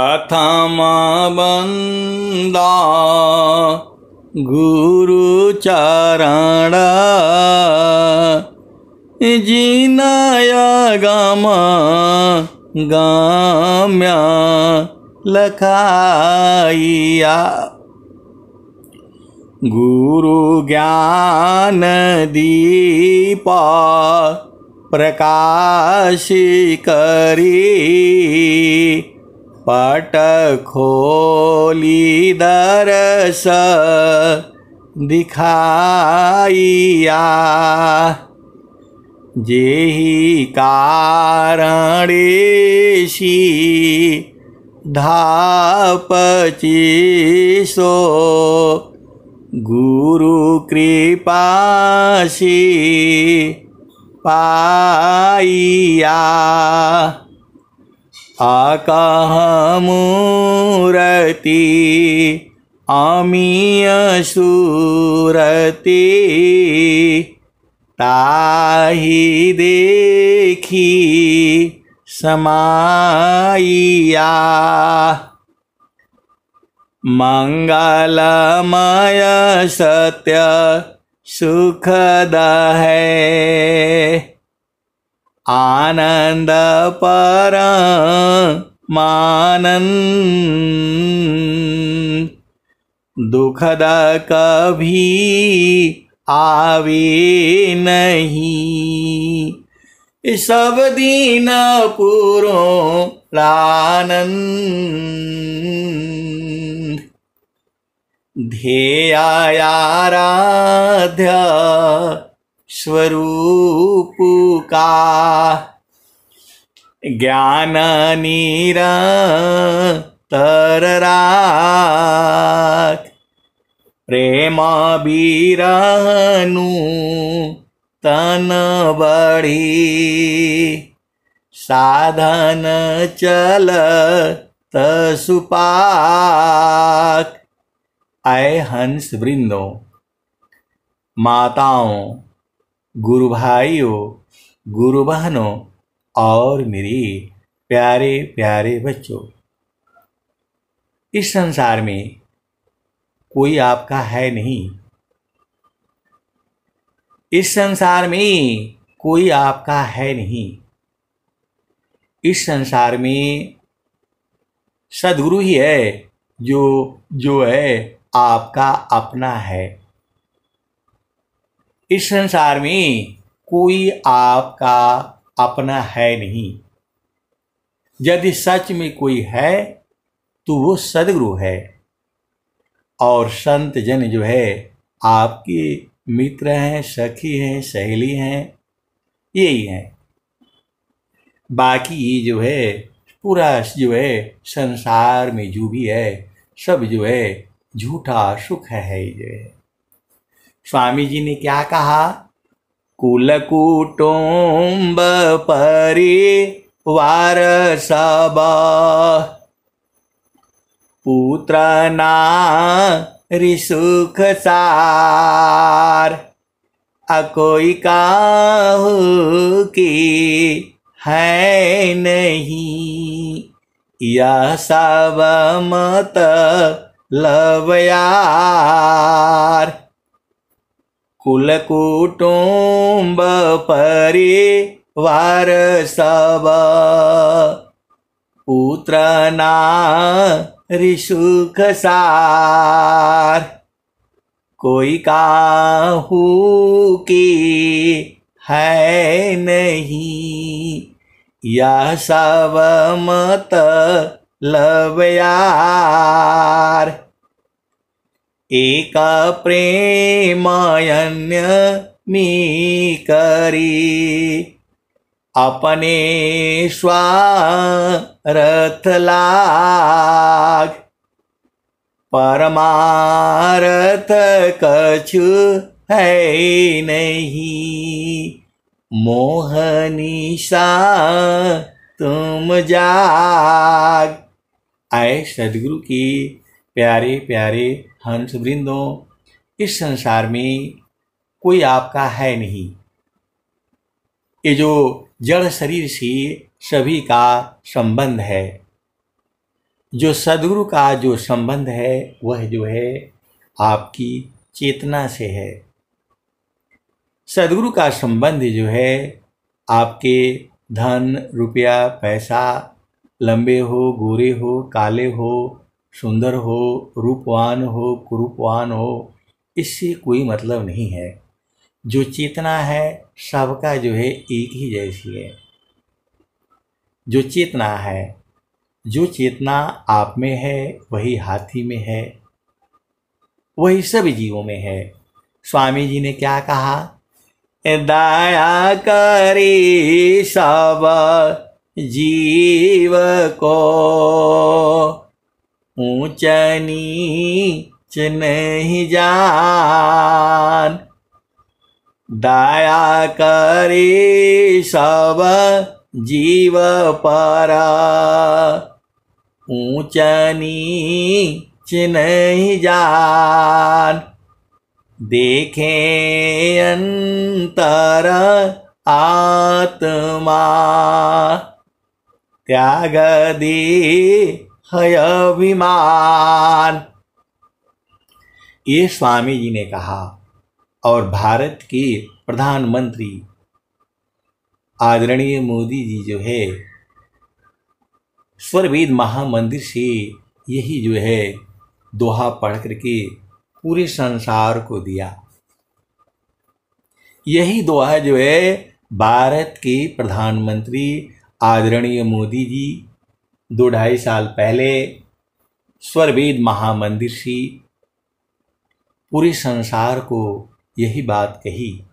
प्रथम बंदा गुरु चरण जिनय गम गम्य लखाइया। गुरु ज्ञान दीप प्रकाश करी पट खोली दरस दिखाइया। जेहि कारणेशी धापचिसो गुरु कृपासी पाइया। अकह मूरति अमीय सूरति ताहि देखी समाइया। मंगलमय सत्य सुखद है आनंद परमानंद। दुखद कभी आवे नहीं सब दीन पुरों लानंद। ध्येयाराध्य स्वरूप का ज्ञान निरंतर राख। प्रेम बीरनु तन बढ़ी साधन चल सुपाक। आए हंस वृंदों, माताओं, गुरु भाइयों, गुरु बहनों और मेरे प्यारे प्यारे बच्चों, इस संसार में कोई आपका है नहीं। इस संसार में कोई आपका है नहीं। इस संसार में सद्गुरु ही है जो है आपका अपना है। इस संसार में कोई आपका अपना है नहीं। यदि सच में कोई है तो वो सद्गुरु है और संत जन जो है आपके मित्र हैं, सखी हैं, सहेली हैं, यही हैं। बाकी ये जो है पूरा जो है संसार में जो भी है सब जो है झूठा सुख है। जो है स्वामी जी ने क्या कहा, कुल कुटुंब परिवार सब पुत्र नारी सुख सार। कोई काहू की है नहीं यह सब मत लब यार। कुल कुटुंब परिवार सब पुत्र नारी सुख सार। कोई काहू की है नहीं यह सब मत लब यार। एक प्रेम अन्य मी करी अपने स्वार्थ लाग। परमार्थ कछु है नहीं मोह निशा तुम जाग। आए सदगुरु की प्यारे प्यारे हंस वृंदों, इस संसार में कोई आपका है नहीं। ये जो जड़ शरीर से सभी का संबंध है, जो सद्गुरु का जो संबंध है वह जो है आपकी चेतना से है। सद्गुरु का संबंध जो है आपके धन रुपया पैसा, लंबे हो गोरे हो काले हो, सुंदर हो रूपवान हो कुरूपवान हो, इससे कोई मतलब नहीं है। जो चेतना है सबका जो है एक ही जैसी है। जो चेतना है, जो चेतना आप में है वही हाथी में है, वही सभी जीवों में है। स्वामी जी ने क्या कहा? दया करे सब जीव को, ऊंच नीच नहीं जान। दया करे सब जीव पर, ऊंच नीच नहीं जान। देखें अंतर आत्मा, त्याग दे है अभिमान। ये स्वामी जी ने कहा। और भारत के प्रधानमंत्री आदरणीय मोदी जी जो है स्वरवेद महामंदिर से यही जो है दोहा पढ़ करके पूरे संसार को दिया। यही दोहा जो है भारत के प्रधानमंत्री आदरणीय मोदी जी 2-2.5 साल पहले स्वरवेद महामंदिर से पूरे संसार को यही बात कही।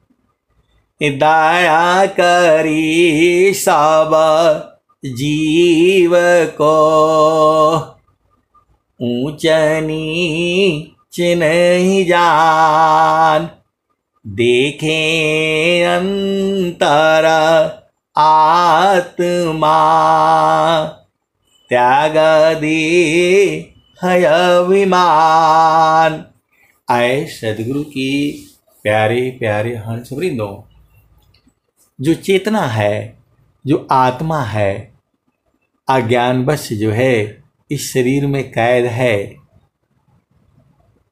दया करी सब जीव को, ऊंच नीच नहीं जान। देखें अंतर आत्मा, त्याग दे है अभिमान। आए सदगुरु की प्यारे प्यारे हंस वृंदों, जो चेतना है, जो आत्मा है, अज्ञानवश जो है इस शरीर में कैद है,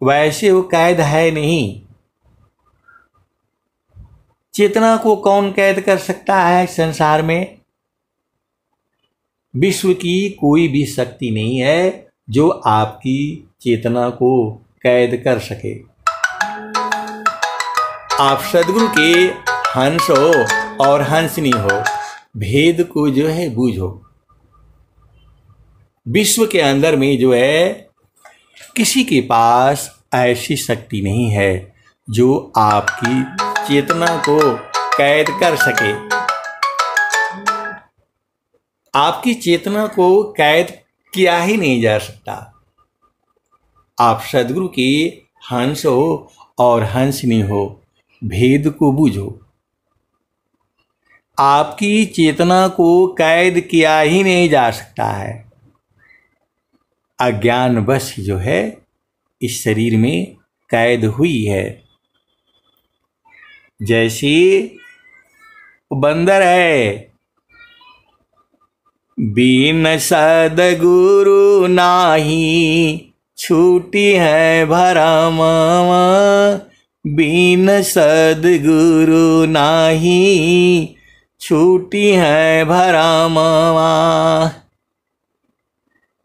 वैसे वो कैद है नहीं। चेतना को कौन कैद कर सकता है संसार में? विश्व की कोई भी शक्ति नहीं है जो आपकी चेतना को कैद कर सके। आप सद्गुरु के हंस हो और हंसनी हो, भेद को जो है बूझो। विश्व के अंदर में जो है किसी के पास ऐसी शक्ति नहीं है जो आपकी चेतना को कैद कर सके। आपकी चेतना को कैद किया ही नहीं जा सकता। आप सद्गुरु के हंस हो और हंसनी हो, भेद को बूझो। आपकी चेतना को कैद किया ही नहीं जा सकता है। अज्ञानवश जो है इस शरीर में कैद हुई है। जैसे बंदर है, बिन सद्गुरु नाही छूटी है भरम, बिन सद्गुरु नाही छूटी है भरम।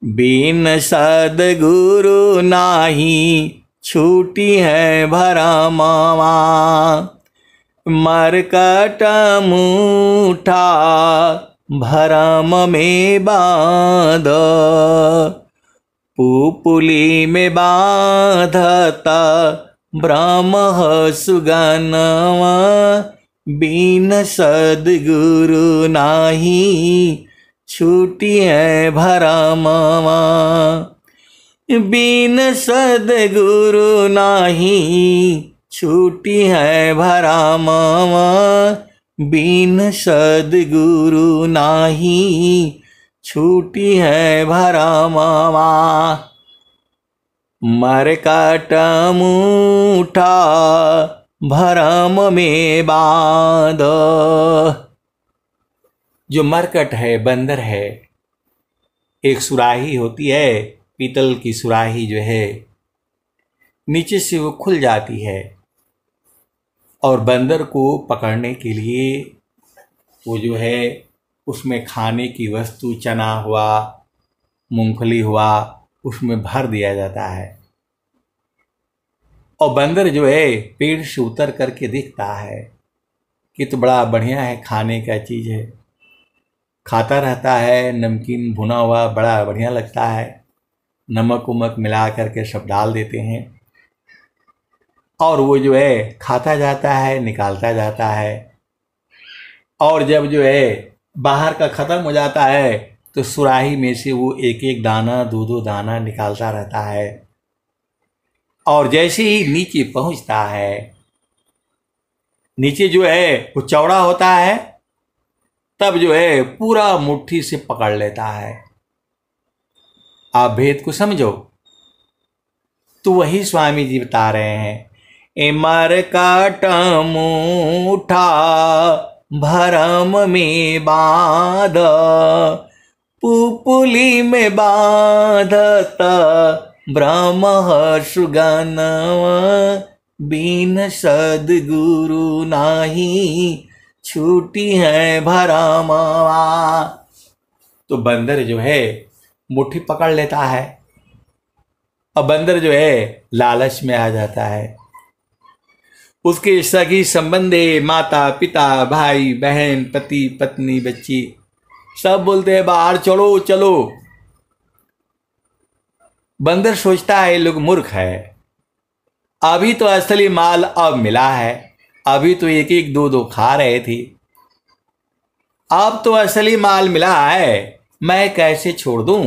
बिन सद्गुरु नाही छूटी है भरम, मरकट मुठा भरम में बांध, पुपुली में बांधता ब्रह्म सुगनवा। बिन सद्गुरु नाही छूटी है भरमवा, बिन सद्गुरु नाही छूटी है भरमवा, बिन सद्गुरु नाही छूटी है भरमवा। मरकट मुठा भरम में बांध। जो मरकट है, बंदर है, एक सुराही होती है, पीतल की सुराही जो है नीचे से वो खुल जाती है और बंदर को पकड़ने के लिए वो जो है उसमें खाने की वस्तु, चना हुआ, मूंगफली हुआ, उसमें भर दिया जाता है। और बंदर जो है पेड़ से उतर करके देखता है कि तो बड़ा बढ़िया है, खाने का चीज़ है, खाता रहता है, नमकीन भुना हुआ बड़ा बढ़िया लगता है, नमक उमक मिला करके सब डाल देते हैं और वो जो है खाता जाता है, निकालता जाता है। और जब जो है बाहर का ख़त्म हो जाता है तो सुराही में से वो एक एक दाना, दो दो दाना निकालता रहता है। और जैसे ही नीचे पहुंचता है, नीचे जो है वो चौड़ा होता है, तब जो है पूरा मुट्ठी से पकड़ लेता है। आप भेद को समझो। तो वही स्वामी जी बता रहे हैं, इमर काट मुठा भरम में बांध, पुपुली में बांधत ब्रह्म सुगन, बिन सदगुरु नाही छूटी है भरमवा। तो बंदर जो है मुट्ठी पकड़ लेता है और बंदर जो है लालच में आ जाता है। उसके सगी संबंधी, माता पिता, भाई बहन, पति पत्नी, बच्ची सब बोलते हैं बाहर चलो चलो। बंदर सोचता है ये लोग मूर्ख है, अभी तो असली माल अब मिला है, अभी तो एक एक दो दो खा रहे थे, अब तो असली माल मिला है, मैं कैसे छोड़ दूं?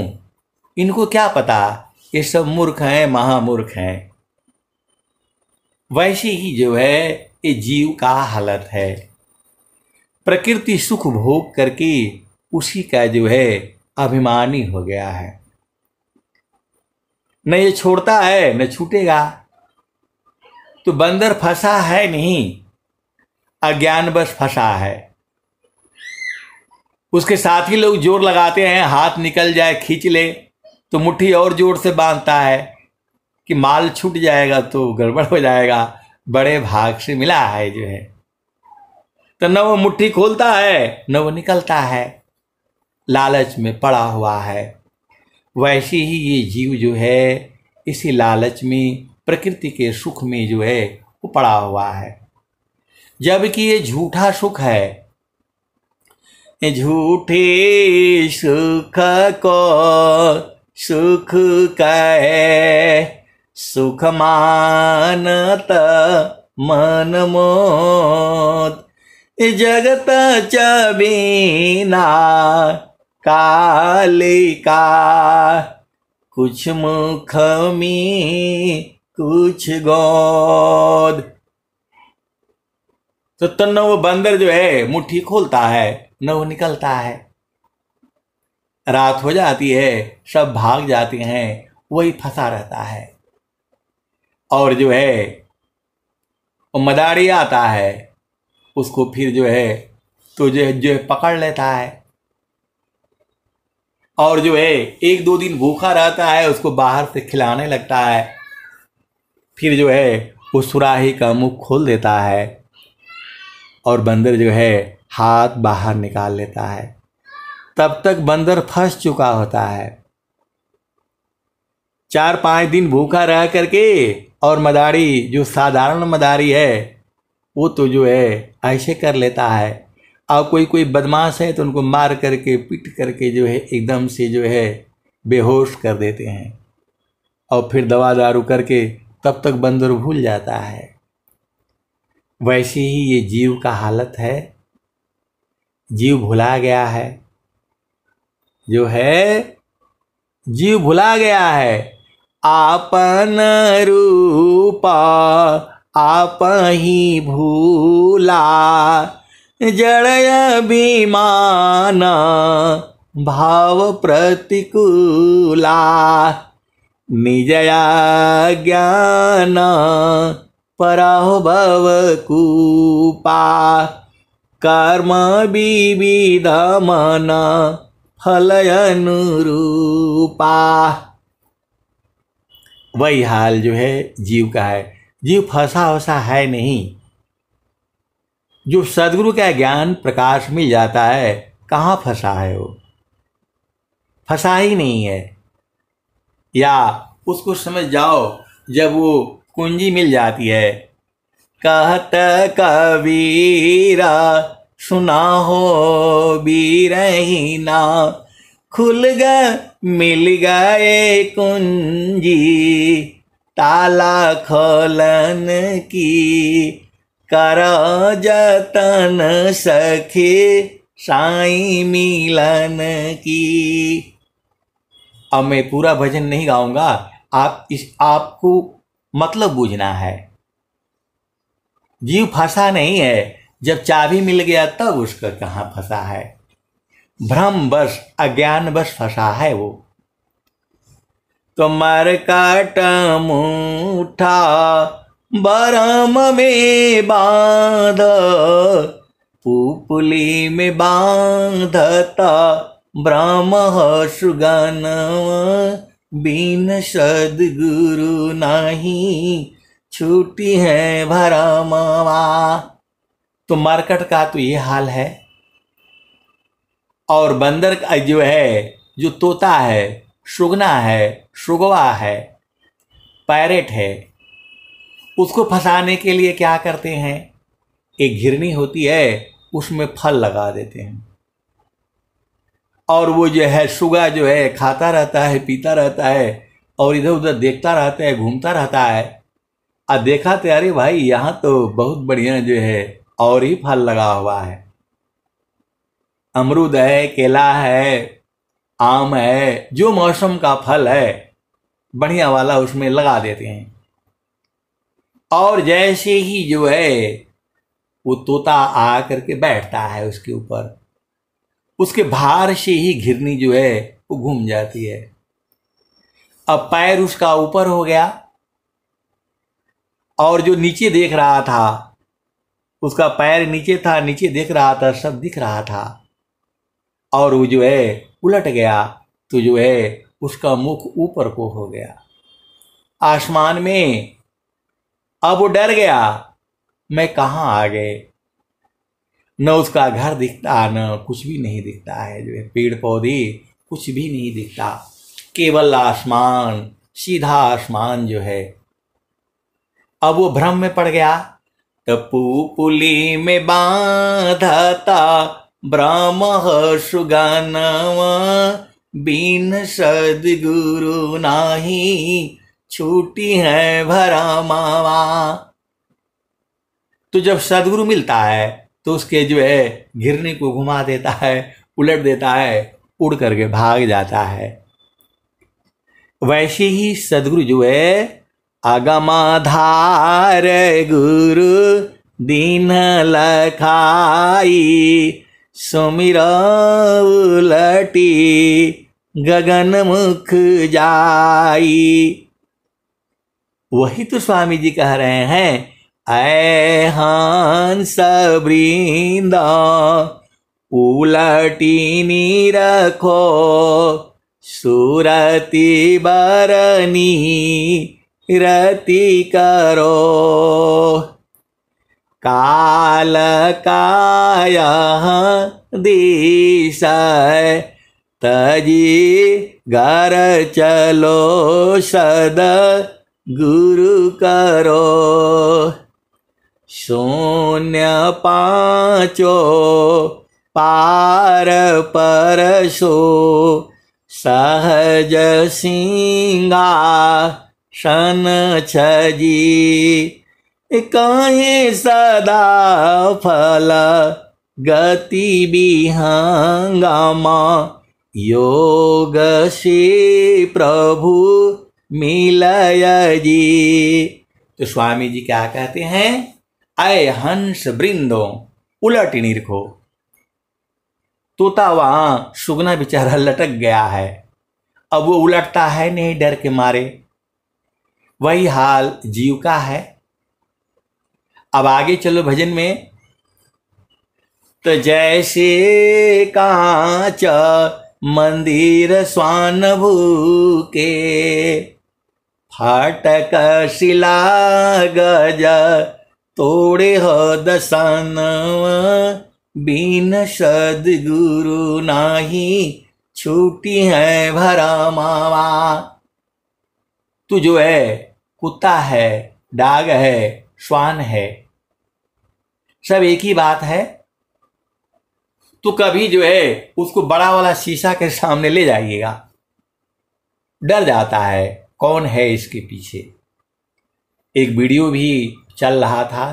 इनको क्या पता, ये सब मूर्ख हैं, महामूर्ख हैं। वैसे ही जो है ये जीव का हालत है। प्रकृति सुख भोग करके उसी का जो है अभिमानी हो गया है, न ये छोड़ता है न छूटेगा। तो बंदर फंसा है नहीं, अज्ञानवश फंसा है। उसके साथी लोग जोर लगाते हैं, हाथ निकल जाए खींच ले, तो मुट्ठी और जोर से बांधता है कि माल छूट जाएगा तो गड़बड़ हो जाएगा, बड़े भाग से मिला है जो है। तो न वो मुट्ठी खोलता है न वो निकलता है, लालच में पड़ा हुआ है। वैसे ही ये जीव जो है इसी लालच में, प्रकृति के सुख में जो है वो पड़ा हुआ है, जबकि ये झूठा सुख है। झूठे सुख को सुख कहे, सुख मानत मन मोद, जगत चबीना कालिका, कुछ मुख में कुछ गोद। तो न वो बंदर जो है मुट्ठी खोलता है न वो निकलता है। रात हो जाती है, सब भाग जाते हैं, वही फंसा रहता है। और जो है वो मदारी आता है, उसको फिर जो है तो जो है पकड़ लेता है और जो है एक दो दिन भूखा रहता है, उसको बाहर से खिलाने लगता है। फिर जो है वो सुराही का मुख खोल देता है और बंदर जो है हाथ बाहर निकाल लेता है। तब तक बंदर फंस चुका होता है। 4-5 दिन भूखा रह करके, और मदारी जो साधारण मदारी है वो तो जो है ऐसे कर लेता है। और कोई कोई बदमाश है तो उनको मार करके, पीट करके जो है एकदम से जो है बेहोश कर देते हैं और फिर दवा दारू करके तब तक बंदर भूल जाता है। वैसे ही ये जीव का हालत है। जीव भुला गया है, जो है जीव भुला गया है। आपन रूपा आप ही भूला, जड़य अभिमान भाव प्रतिकूला, निजया ज्ञान पराभव कूपा, कर्म विविध मन फल अनुरूपा। वही हाल जो है जीव का है। जीव फंसा वसा है नहीं। जो सदगुरु का ज्ञान प्रकाश मिल जाता है, कहाँ फंसा है वो? फंसा ही नहीं है। या उसको समझ जाओ, जब वो कुंजी मिल जाती है, कहत कबीरा सुना हो बीरहीना, खुल गए मिल गए कुंजी, ताला खोलन की, कर जतन सखे साईं मिलन की। अब मैं पूरा भजन नहीं गाऊंगा, आपको मतलब बूझना है। जीव फंसा नहीं है, जब चाबी मिल गया तब उसका कहाँ फंसा है। भ्रम बस अज्ञान बस फंसा है वो। तो मरकट मुठा बरम में बांध, पुपली में बांधता ब्रह्म सुगन, बिन सदगुरु नहीं छूटी है भरमवा। तो मरकट का तो ये हाल है। और बंदर का जो है, जो तोता है, सुगना है, सुगवा है, पैरेट है, उसको फंसाने के लिए क्या करते हैं? एक घिरनी होती है, उसमें फल लगा देते हैं, और वो जो है सुगा जो है खाता रहता है, पीता रहता है, और इधर उधर देखता रहता है, घूमता रहता है। देखा तो अरे भाई यहाँ तो बहुत बढ़िया जो है और ही फल लगा हुआ है, अमरूद है, केला है, आम है, जो मौसम का फल है बढ़िया वाला उसमें लगा देते हैं। और जैसे ही जो है वो तोता आ करके बैठता है उसके ऊपर, उसके भार से ही घिरनी जो है वो घूम जाती है। अब पैर उसका ऊपर हो गया, और जो नीचे देख रहा था, उसका पैर नीचे था, नीचे देख रहा था, सब दिख रहा था, और वो जो है उलट गया तो जो है उसका मुख ऊपर को हो गया आसमान में। अब वो डर गया, मैं कहाँ आ गए? न उसका घर दिखता, न कुछ भी नहीं दिखता है, जो है पेड़ पौधे कुछ भी नहीं दिखता, केवल आसमान, सीधा आसमान जो है। अब वो भ्रम में पड़ गया। पुली में बांधता ब्रह्म सुगनवा, बिन सदगुरु नाही छूटी है भरमावा। तो जब सदगुरु मिलता है तो उसके जो है घिरनी को घुमा देता है, उलट देता है, उड़ करके भाग जाता है। वैसे ही सदगुरु जो है अगमाधार गुरु दीन लखाई, सुमिर उलटी गगन मुख जाई। वही तो स्वामी जी कह रहे हैं, ऐ हंस वृंदा उलटी नी रखो, सुरति बरनी रति करो, काल काया दिश तजी घर चलो, सद गुरु करो, शून्य पांचो पार परसो, सहज सिंगासन छजी, कहीं सदा फल गति विहंगमा, योग से प्रभु मिलय जी। तो स्वामी जी क्या कहते हैं? आए हंस वृंदो उलट निरखो। तोता वहां सुगना बेचारा लटक गया है, अब वो उलटता है नहीं डर के मारे। वही हाल जीव का है। अब आगे चलो भजन में। तो जैसे कांच मंदिर स्वान भूके, फाटक शिला गज तोड़े हो दसन, बिन सद्गुरु नाही छूटी है भरमावा। तू जो है कुत्ता है, डाग है, श्वान है, सब एक ही बात है। तो कभी जो है उसको बड़ा वाला शीशा के सामने ले जाइएगा, डर जाता है कौन है इसके पीछे। एक वीडियो भी चल रहा था,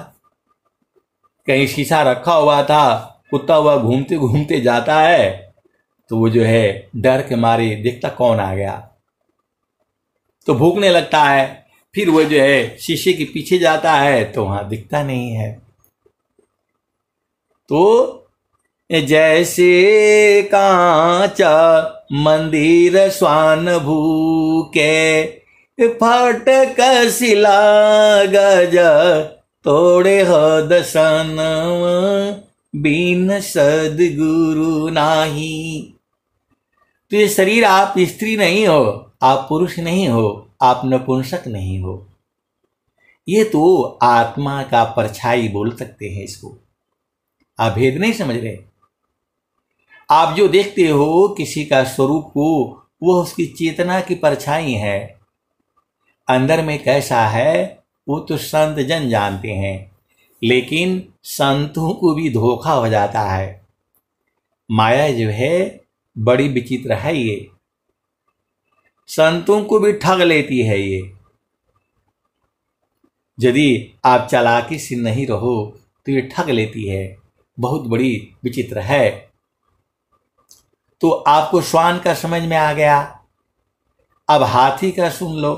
कहीं शीशा रखा हुआ था, कुत्ता हुआ घूमते घूमते जाता है, तो वो जो है डर के मारे देखता कौन आ गया, तो भूखने लगता है। फिर वो जो है शीशे के पीछे जाता है तो वहां दिखता नहीं है। तो जैसे कांच मंदिर स्वान भूके, फाटक शिला गज तोड़े हो दसन, बिन सद्गुरु नाही। तो ये शरीर, आप स्त्री नहीं हो, आप पुरुष नहीं हो, आप नपुंसक नहीं हो, ये तो आत्मा का परछाई बोल सकते हैं इसको। आप भेद नहीं समझ रहे। आप जो देखते हो किसी का स्वरूप को, वो उसकी चेतना की परछाई है। अंदर में कैसा है वो तो संत जन जानते हैं, लेकिन संतों को भी धोखा हो जाता है। माया जो है बड़ी विचित्र है, ये संतों को भी ठग लेती है। ये यदि आप चालाकी से नहीं रहो तो ये ठग लेती है, बहुत बड़ी विचित्र है। तो आपको श्वान का समझ में आ गया, अब हाथी का सुन लो।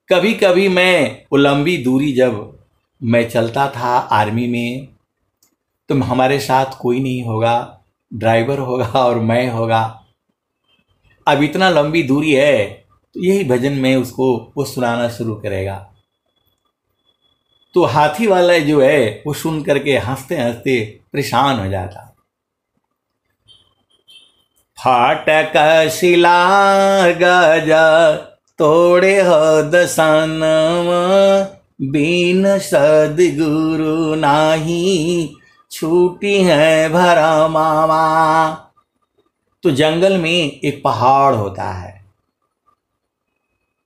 कभी कभी मैं वो लंबी दूरी जब मैं चलता था आर्मी में, तो हमारे साथ कोई नहीं होगा, ड्राइवर होगा और मैं होगा। अब इतना लंबी दूरी है तो यही भजन में उसको वो सुनाना शुरू करेगा। तो हाथी वाला जो है वो सुन करके हंसते हंसते परेशान हो जाता। फाटक शिला गज तोड़े हो दसन, बिन सद्गुरु नाही छूटी है भरमावा। तो जंगल में एक पहाड़ होता है,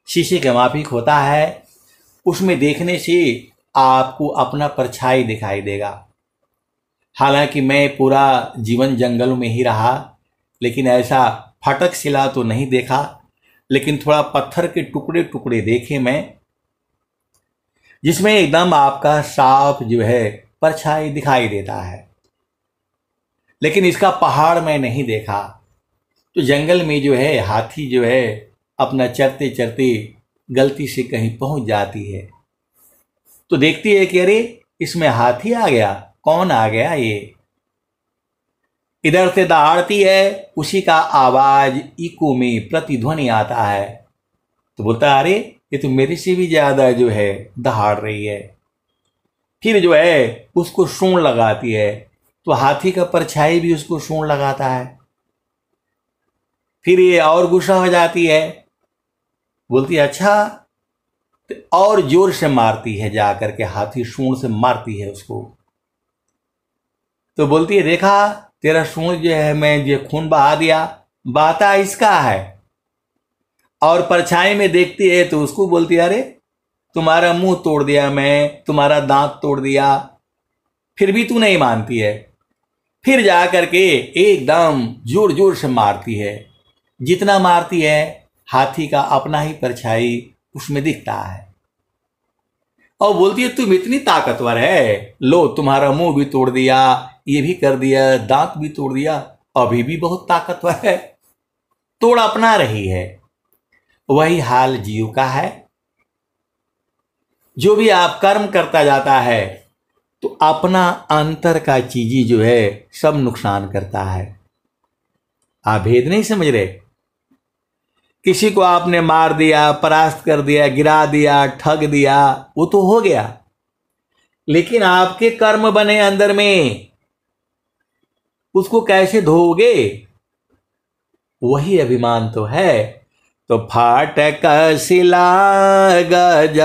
शीशे के माफिक होता है, उसमें देखने से आपको अपना परछाई दिखाई देगा। हालांकि मैं पूरा जीवन जंगल में ही रहा, लेकिन ऐसा फटक शिला तो नहीं देखा, लेकिन थोड़ा पत्थर के टुकड़े टुकड़े देखे मैं, जिसमें एकदम आपका साफ जो है परछाई दिखाई देता है। लेकिन इसका पहाड़ मैं नहीं देखा। तो जंगल में जो है हाथी जो है अपना चरते चरते गलती से कहीं पहुंच जाती है, तो देखती है कि अरे इसमें हाथी आ गया, कौन आ गया ये। इधर से दहाड़ती है, उसी का आवाज इको में प्रतिध्वनि आता है, तो बोलता है अरे ये तो मेरे से भी ज्यादा जो है दहाड़ रही है। फिर जो है उसको सूंड लगाती है, तो हाथी का परछाई भी उसको सूंड लगाता है। फिर ये और गुस्सा हो जाती है, बोलती है अच्छा, तो और जोर से मारती है, जाकर के हाथी सूंड से मारती है उसको। तो बोलती है देखा तेरा सूंड जो है मैं जो खून बहा दिया, बहाता इसका है। और परछाई में देखती है तो उसको बोलती है अरे तुम्हारा मुंह तोड़ दिया मैं, तुम्हारा दांत तोड़ दिया, फिर भी तू नहीं मानती है। फिर जा करके एकदम जोर जोर से मारती है। जितना मारती है हाथी का अपना ही परछाई उसमें दिखता है, और बोलती है तुम इतनी ताकतवर है, लो तुम्हारा मुंह भी तोड़ दिया, ये भी कर दिया, दांत भी तोड़ दिया, अभी भी बहुत ताकतवर है, तोड़ अपना रही है। वही हाल जीव का है। जो भी आप कर्म करता जाता है तो अपना अंतर का चीजी जो है सब नुकसान करता है। आप भेद नहीं समझ रहे। किसी को आपने मार दिया, परास्त कर दिया, गिरा दिया, ठग दिया, वो तो हो गया, लेकिन आपके कर्म बने अंदर में, उसको कैसे धोओगे? वही अभिमान तो है। तो फाटक शिला गज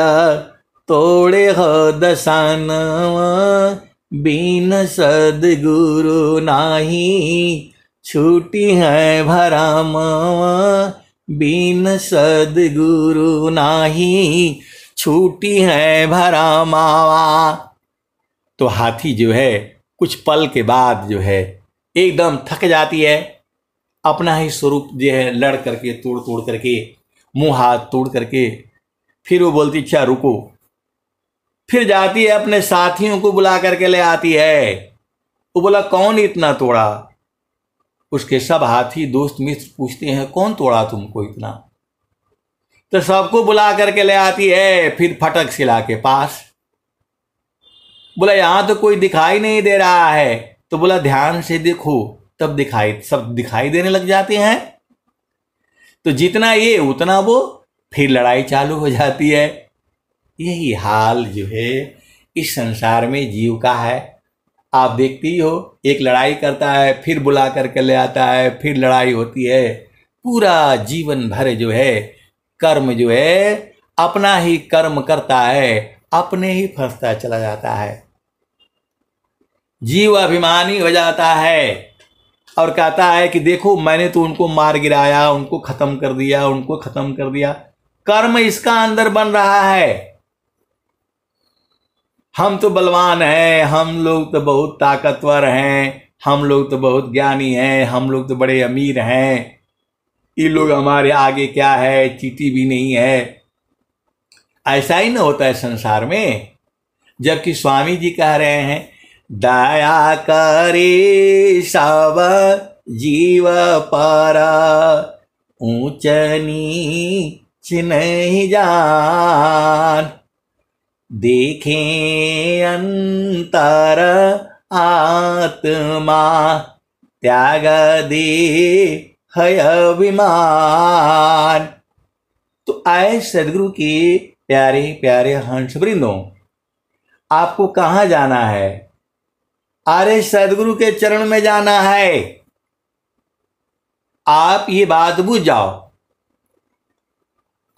तोड़े हो दसानवा, बिन सदगुरु नाही छूटी है भरमवा, बिन सदगुरु नाही छूटी है भरमवा। तो हाथी जो है कुछ पल के बाद जो है एकदम थक जाती है, अपना ही स्वरूप जो है लड़ करके तोड़ तोड़ करके मुंह हाथ तोड़ करके फिर वो बोलती अच्छा रुको, फिर जाती है अपने साथियों को बुला करके ले आती है। वो बोला कौन इतना तोड़ा? उसके सब हाथी दोस्त मित्र पूछते हैं कौन तोड़ा तुमको इतना? तो सबको बुला करके ले आती है फिर फटक शिला के पास। बोला यहां तो कोई दिखाई नहीं दे रहा है। तो बोला ध्यान से देखो, तब सब दिखाई देने लग जाते हैं। तो जितना ये उतना वो, फिर लड़ाई चालू हो जाती है। यही हाल जो है इस संसार में जीव का है। आप देखती ही हो, एक लड़ाई करता है फिर बुला करके ले आता है, फिर लड़ाई होती है। पूरा जीवन भर जो है कर्म जो है अपना ही कर्म करता है, अपने ही फंसता चला जाता है। जीव अभिमानी हो जाता है और कहता है कि देखो मैंने तो उनको मार गिराया, उनको खत्म कर दिया, उनको खत्म कर दिया। कर्म इसका अंदर बन रहा है। हम तो बलवान हैं, हम लोग तो बहुत ताकतवर हैं, हम लोग तो बहुत ज्ञानी हैं, हम लोग तो बड़े अमीर हैं, ये लोग हमारे आगे क्या है, चींटी भी नहीं है। ऐसा ही ना होता है संसार में। जबकि स्वामी जी कह रहे हैं दया करे सब जीव पारा, ऊंच नीच नहीं जान, देखें अंतर आत्मा, त्याग दे है अभिमान। तो आए सदगुरु के प्यारे प्यारे हंस वृंदों, आपको कहाँ जाना है? अरे सदगुरु के चरण में जाना है। आप ये बात बुझ जाओ।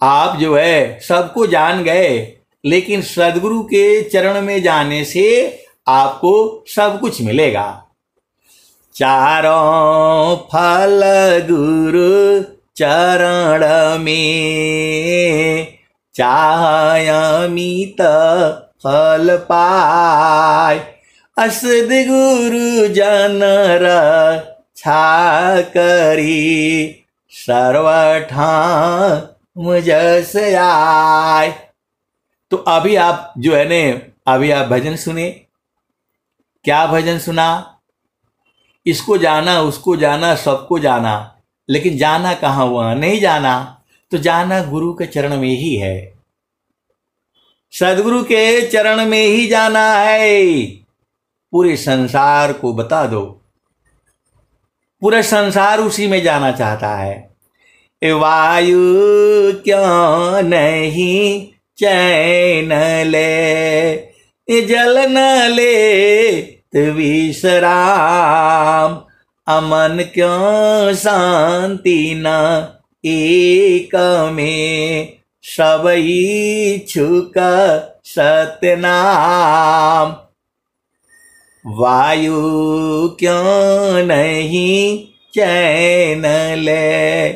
आप जो है सबको जान गए, लेकिन सदगुरु के चरण में जाने से आपको सब कुछ मिलेगा। चारों फल गुरु चरण में, चाहे अमित फल पाय, सद्गुरु जन रक्षा करी, सर्वठाम जस आय। तो अभी आप जो है ने, अभी आप भजन सुने। क्या भजन सुना? इसको जाना, उसको जाना, सबको जाना, लेकिन जाना कहाँ? वहां नहीं जाना। तो जाना गुरु के चरण में ही है, सदगुरु के चरण में ही जाना है। पूरे संसार को बता दो, पूरा संसार उसी में जाना चाहता है। वायु क्यों नहीं चैन ले, जल न ले तो विश्राम, अमन क्यों शांति न एक में, सब इच्छुक सत्यनाम। वायु क्यों नहीं चैन ले,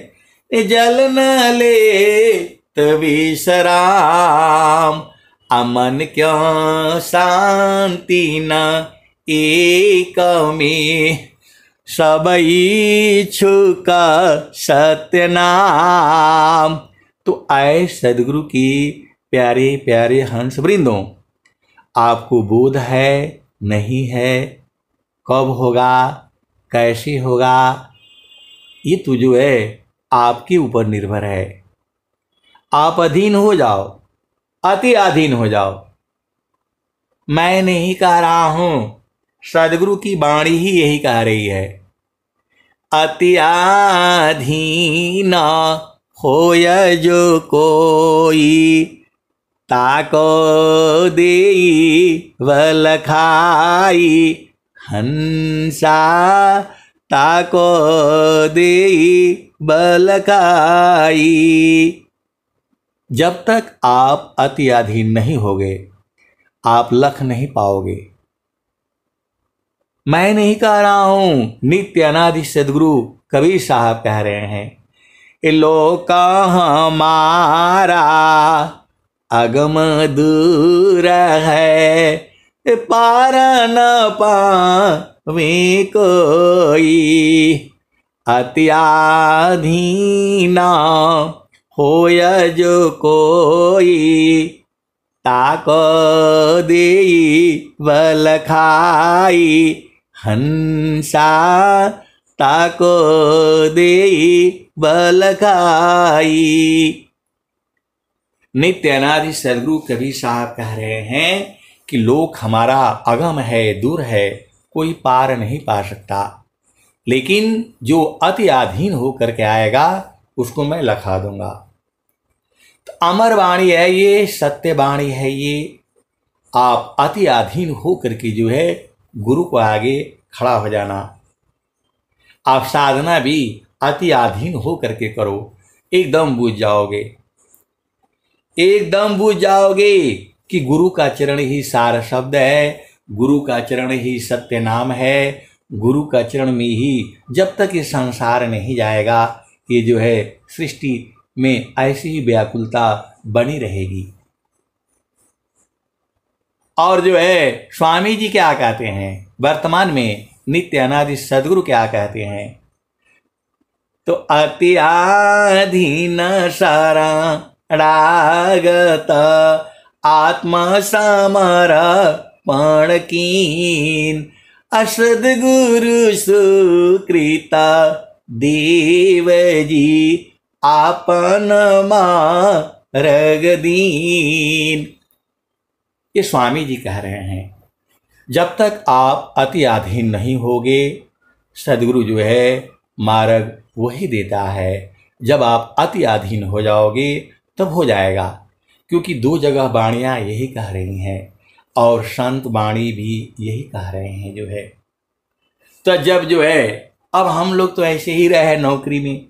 जल न ले तो विश्राम, अमन क्यों शांति न एक में, सब इच्छुक सत्यनाम। तो आए सदगुरु की प्यारे प्यारे हंस वृंदों, आपको बोध है नहीं है, कब होगा, कैसे होगा, ये तो जो है आपके ऊपर निर्भर है। आप अधीन हो जाओ, अति अधीन हो जाओ। मैं नहीं कह रहा हूं, सदगुरु की वाणी ही यही कह रही है। अति अधीन होय जो कोई, ताको देई वल खाई, हंसा ताको देई बल खाई। जब तक आप अति अधीन नहीं होगे आप लख नहीं पाओगे। मैं नहीं कह रहा हूं, नित्य अनादि सदगुरु कबीर साहब कह रहे हैं, ये लोक हमारा अगम दूर है, पार न पावे कोई, अत्याधीना होय जो कोई, ताको देई बल खाई, हंसा ताको देई बल खाई। नित्य अनादि सदगुरु कबीर साहब कह रहे हैं कि लोक हमारा अगम है, दूर है, कोई पार नहीं पा सकता, लेकिन जो अति अधीन होकर के आएगा उसको मैं लखा दूंगा। तो अमर वाणी है ये, सत्य वाणी है ये। आप अति अधीन होकर के जो है गुरु को आगे खड़ा हो जाना। आप साधना भी अति अधीन होकर के करो, एकदम बुझ जाओगे, एकदम बुझ जाओगे कि गुरु का चरण ही सार शब्द है, गुरु का चरण ही सत्य नाम है। गुरु का चरण में ही जब तक ये संसार नहीं जाएगा ये जो है सृष्टि में ऐसी ही व्याकुलता बनी रहेगी। और जो है स्वामी जी क्या कहते हैं, वर्तमान में नित्य अनादि सदगुरु क्या कहते हैं, तो अति अधीन सारा रागत आत्मा समर्पण कीन, असदगुरु सुकृता देव जी आपन मार्ग दीन। ये स्वामी जी कह रहे हैं जब तक आप अति अधीन नहीं होगे सदगुरु जो है मार्ग वही देता है। जब आप अति अधीन हो जाओगे तब हो जाएगा, क्योंकि दो जगह वाणियाँ यही कह रही हैं और संत वाणी भी यही कह रहे हैं जो है। तो जब जो है अब हम लोग तो ऐसे ही रहे नौकरी में,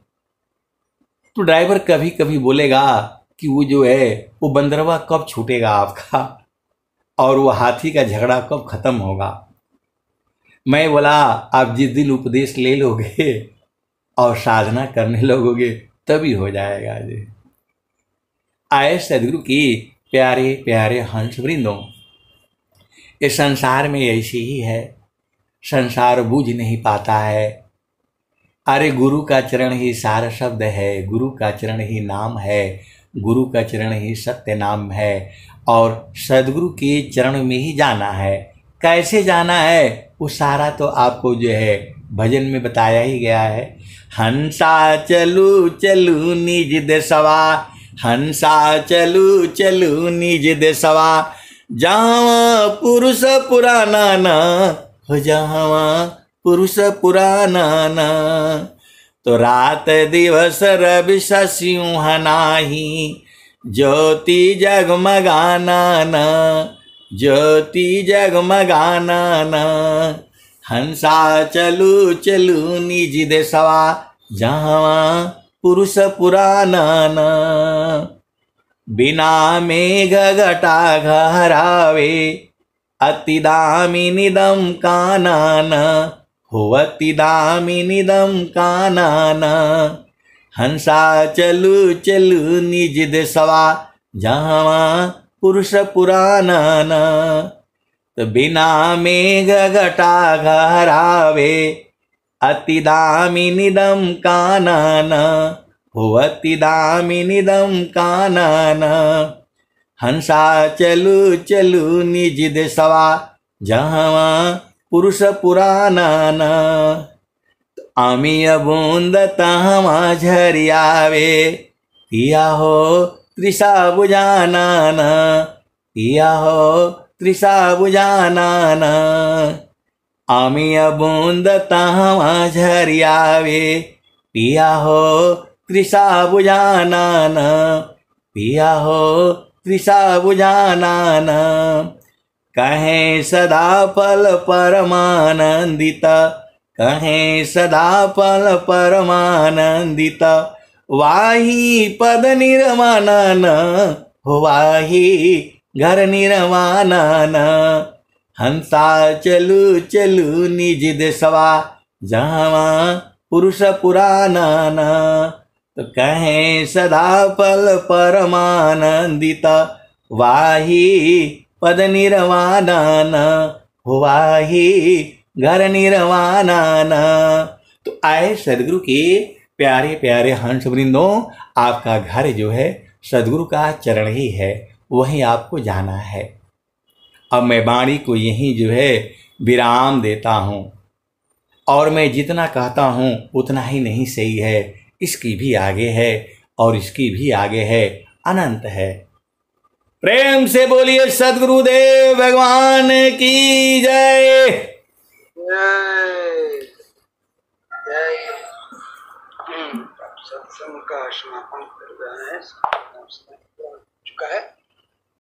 तो ड्राइवर कभी कभी बोलेगा कि वो जो है वो बंदरवा कब छूटेगा आपका और वो हाथी का झगड़ा कब खत्म होगा। मैं बोला आप जिस दिन उपदेश ले लोगे और साधना करने लगोगे तभी हो जाएगा जी। आए सदगुरु की प्यारे प्यारे हंस वृंदों, इस संसार में ऐसी ही है, संसार बूझ नहीं पाता है। अरे गुरु का चरण ही सार शब्द है, गुरु का चरण ही नाम है, गुरु का चरण ही सत्य नाम है और सदगुरु के चरण में ही जाना है। कैसे जाना है वो सारा तो आपको जो है भजन में बताया ही गया है। हंसा चलू चलू निज देशवा, हंसा चलू चलू निज देशवा, जहाँ पुरुष पुराना ना हो, जहाँ पुरुष पुराना ना, तो रात दिवस रवि शशियों नाही, ज्योति जगमगाना ना, ज्योति जगमगाना ना। हंसा चलू चलू निज देशवा, जहाँ पुरुष पुराना ना, बिना मेघ घटा घरावे, अति दामिनीदम कानन हो, अति दामिनीदम कानन। हंसा चलू चलू निज देशवा, जहाँ पुरुष पुरानन, तो बिना मेघ घटा घरावे, अति दामिनीदम कानन हो, अति दामिनीदम कानन। हंसा चलू चलू निज देशवा, जहाँ पुरुष पुरानन, आमिय बूंद तहाँ झरियावे, पिया हो तृषा बुझानन, पिया हो तृषा बुझानन। आमिय बूंद तहाँ झरियावे, पिया हो तृषा बुझानन, पिया हो तृषा बुझानन। कहें सदा फल परमानंदित, कहें सदा पल परमानंदित, वाही पद निर्वाणन, हो वाही घर निर्वाणन। हंसा चलू चलू निज देशवा, जहाँ पुरुष पुराणन। तो कहें सदा पल परमानंदित, वाही पद निर्वाणन, हो वाही घर निर्वाणन। तो आए सदगुरु के प्यारे प्यारे हंस वृंदों, आपका घर जो है सदगुरु का चरण ही है, वहीं आपको जाना है। अब मैं वाणी को यहीं जो है विराम देता हूँ, और मैं जितना कहता हूँ उतना ही नहीं सही है, इसकी भी आगे है और इसकी भी आगे है, अनंत है। प्रेम से बोलिए सदगुरुदेव भगवान की जय। जय जय। सत्संग का समापन कर रहे हैं, चुका है।